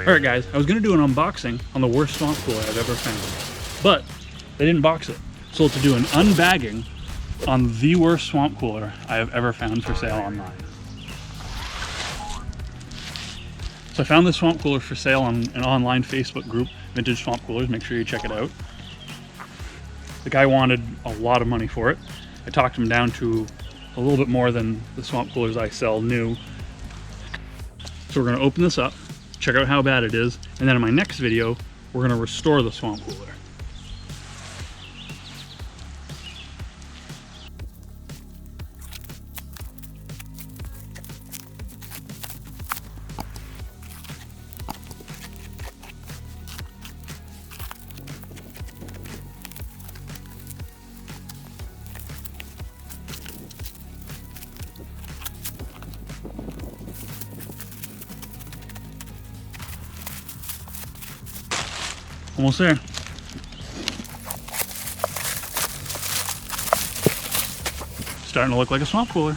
Alright guys, I was going to do an unboxing on the worst swamp cooler I've ever found, but they didn't box it. So to do an unbagging on the worst swamp cooler I have ever found for sale online. So I found this swamp cooler for sale on an online Facebook group, Vintage Swamp Coolers. Make sure you check it out. The guy wanted a lot of money for it. I talked him down to a little bit more than the swamp coolers I sell new. So we're going to open this up, check out how bad it is, and then in my next video, we're going to restore the swamp cooler. Almost there. Starting to look like a swamp cooler.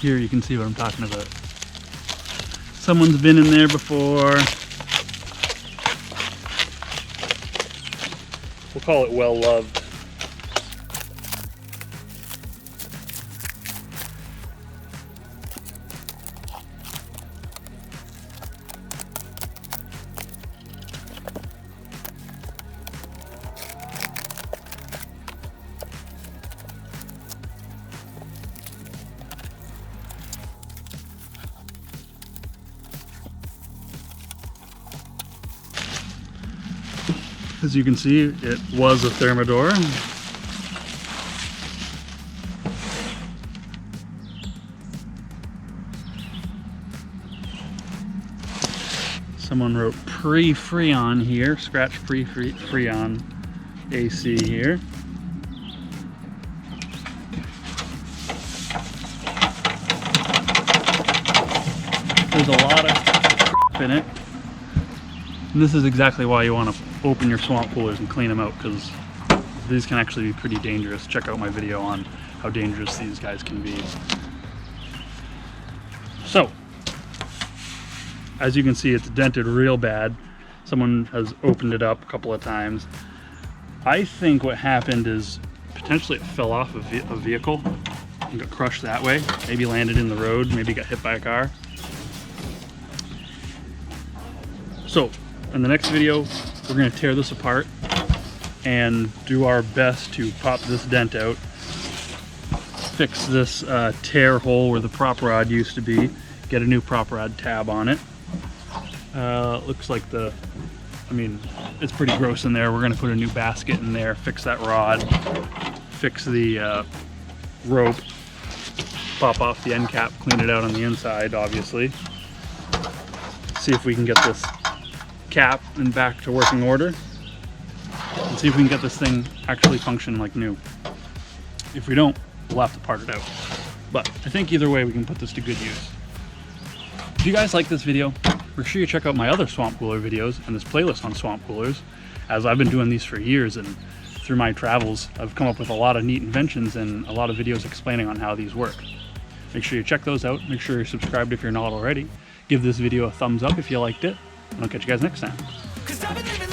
Here you can see what I'm talking about. Someone's been in there before. We'll call it well loved. As you can see, it was a Thermador. Someone wrote pre-Freon here, scratch pre-Freon AC here. There's a lot of crap in it. And this is exactly why you want to open your swamp coolers and clean them out, because these can actually be pretty dangerous. Check out my video on how dangerous these guys can be. So, as you can see, it's dented real bad. Someone has opened it up a couple of times. I think what happened is potentially it fell off a vehicle and got crushed that way. Maybe landed in the road, maybe got hit by a car. So, in the next video, we're going to tear this apart and do our best to pop this dent out, fix this tear hole where the prop rod used to be, get a new prop rod tab on it. Looks like it's pretty gross in there. We're going to put a new basket in there, fix that rod, fix the rope, pop off the end cap, clean it out on the inside, obviously. See if we can get this cap and back to working order, and see if we can get this thing actually function like new. If we don't, we'll have to part it out. But I think either way we can put this to good use. If you guys like this video, make sure you check out my other swamp cooler videos and this playlist on swamp coolers, as I've been doing these for years, and through my travels I've come up with a lot of neat inventions and a lot of videos explaining on how these work. Make sure you check those out. Make sure you're subscribed if you're not already. Give this video a thumbs up if you liked it, and I'll catch you guys next time.